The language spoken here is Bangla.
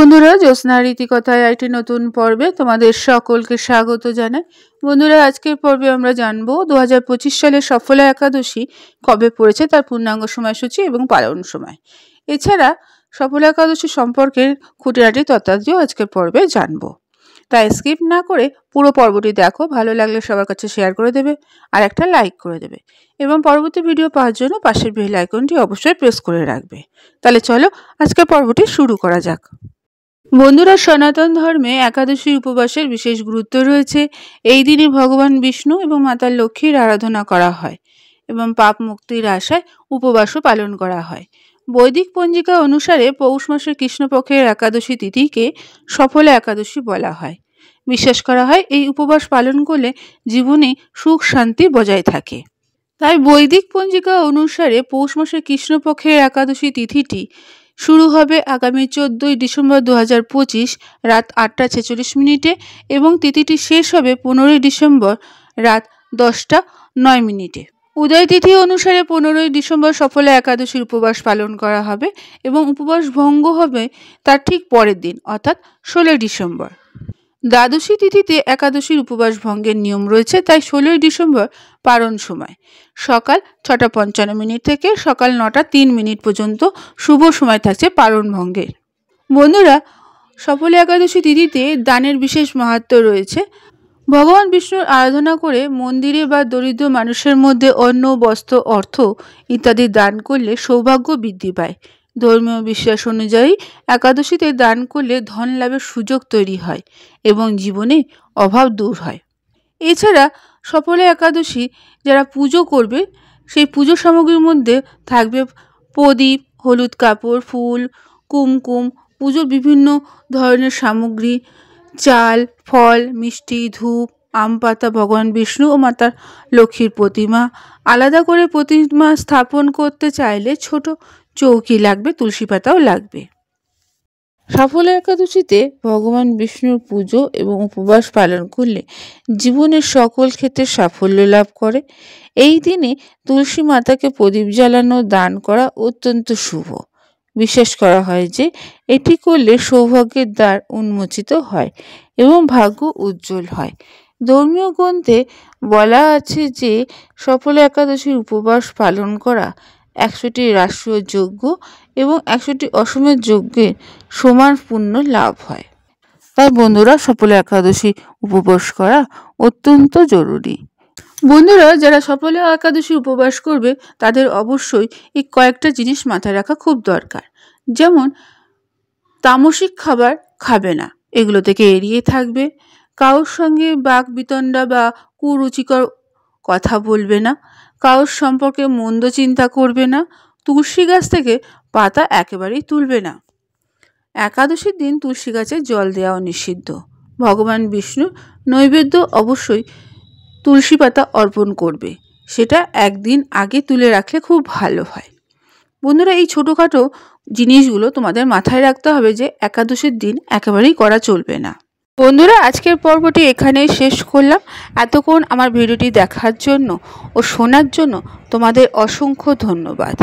বন্ধুরা, জ্যোৎস্না রীতিকথায় একটি নতুন পর্বে তোমাদের সকলকে স্বাগত জানাই। বন্ধুরা, আজকের পর্বে আমরা জানবো 2025 সালের সফলা একাদশী কবে পড়েছে, তার পূর্ণাঙ্গ সময়সূচি এবং পালন সময়। এছাড়া সফলা একাদশী সম্পর্কে খুঁটিনাটি তথ্যাদিও আজকের পর্বে জানবো। তাই স্কিপ না করে পুরো পর্বটি দেখো। ভালো লাগলে সবার কাছে শেয়ার করে দেবে আর একটা লাইক করে দেবে, এবং পরবর্তী ভিডিও পাওয়ার জন্য পাশের বেল আইকনটি অবশ্যই প্রেস করে রাখবে। তাহলে চলো আজকের পর্বটি শুরু করা যাক। বন্ধুরা, সনাতন ধর্মে একাদশী উপবাসের বিশেষ গুরুত্ব রয়েছে। এই দিনে ভগবান বিষ্ণু এবং মাতা লক্ষ্মীর আরাধনা করা হয় এবং পাপ মুক্তির আশায় উপবাসও পালন করা হয়। বৈদিক পঞ্জিকা অনুসারে পৌষ মাসের কৃষ্ণপক্ষের একাদশী তিথিকে সফলা একাদশী বলা হয়। বিশ্বাস করা হয় এই উপবাস পালন করলে জীবনে সুখ শান্তি বজায় থাকে। তাই বৈদিক পঞ্জিকা অনুসারে পৌষ মাসের কৃষ্ণপক্ষের একাদশী তিথিটি শুরু হবে আগামী 14ই ডিসেম্বর 2025 রাত 8টা 46 মিনিটে এবং তিথিটি শেষ হবে 15ই ডিসেম্বর রাত 10টা 9 মিনিটে। উদয় তিথি অনুসারে 15ই ডিসেম্বর সফলা একাদশীর উপবাস পালন করা হবে এবং উপবাস ভঙ্গ হবে তার ঠিক পরের দিন অর্থাৎ 16ই ডিসেম্বর। দ্বাদশী তিথিতে একাদশীর উপবাস ভঙ্গের নিয়ম রয়েছে, তাই 16ই ডিসেম্বর পারণ সময় সকাল 6টা 55 মিনিট থেকে সকাল 9টা 3 মিনিট পর্যন্ত শুভ সময় থাকছে পারণ ভঙ্গের। বন্ধুরা, সফলা একাদশী তিথিতে দানের বিশেষ মাহাত্ম্য রয়েছে। ভগবান বিষ্ণুর আরাধনা করে মন্দিরে বা দরিদ্র মানুষের মধ্যে অন্ন, বস্ত্র, অর্থ ইত্যাদি দান করলে সৌভাগ্য বৃদ্ধি পায়। ধর্মীয় বিশ্বাস অনুযায়ী একাদশীতে দান করলে ধন লাভের সুযোগ তৈরি হয় এবং জীবনে অভাব দূর হয়। এছাড়া সফলা একাদশী যারা পুজো করবে সেই পুজো সামগ্রীর মধ্যে থাকবে প্রদীপ, হলুদ কাপড়, ফুল, কুমকুম, পুজোর বিভিন্ন ধরনের সামগ্রী, চাল, ফল, মিষ্টি, ধূপ, আম পাতা, ভগবান বিষ্ণু ও মাতা লক্ষ্মীর প্রতিমা। আলাদা করে প্রতিমা স্থাপন করতে চাইলে ছোট চৌকি লাগবে, তুলসী পাতাও লাগবে। সফলা একাদশীতে ভগবান বিষ্ণুর পুজো এবং উপবাস পালন করলে জীবনের সকল ক্ষেত্রে সাফল্য লাভ করে। এই দিনে তুলসী মাতাকে প্রদীপ জ্বালানো, দান করা অত্যন্ত শুভ। বিশ্বাস করা হয় যে এটি করলে সৌভাগ্যের দ্বার উন্মোচিত হয় এবং ভাগ্য উজ্জ্বল হয়। ধর্মীয় গ্রন্থে বলা আছে যে সফলা একাদশীর উপবাস পালন করা 100টি রাষ্ট্রীয় যজ্ঞ এবং 100টি অশ্বমেধ যজ্ঞের সমান পুণ্য লাভ হয়। তাই বন্ধুরা, সফলা একাদশী উপবাস করা অত্যন্ত জরুরি। বন্ধুরা, যারা সফলা একাদশী উপবাস করবে তাদের অবশ্যই এই কয়েকটা জিনিস মাথায় রাখা খুব দরকার। যেমন তামসিক খাবার খাবে না, এগুলো থেকে এড়িয়ে থাকবে। কারোর সঙ্গে বাক বিতণ্ডা বা কুরুচিকর কথা বলবে না, কারোর সম্পর্কে মন্দ চিন্তা করবে না, তুলসী গাছ থেকে পাতা একেবারেই তুলবে না। একাদশীর দিন তুলসী গাছে জল দেওয়াও নিষিদ্ধ। ভগবান বিষ্ণুর নৈবেদ্য অবশ্যই তুলসী পাতা অর্পণ করবে, সেটা একদিন আগে তুলে রাখলে খুব ভালো হয়। বন্ধুরা, এই ছোটোখাটো জিনিসগুলো তোমাদের মাথায় রাখতে হবে যে একাদশীর দিন একেবারেই করা চলবে না। বন্ধুরা, আজকের পর্বটি এখানেই শেষ করলাম। এতক্ষণ আমার ভিডিওটি দেখার জন্য ও শোনার জন্য তোমাদের অসংখ্য ধন্যবাদ।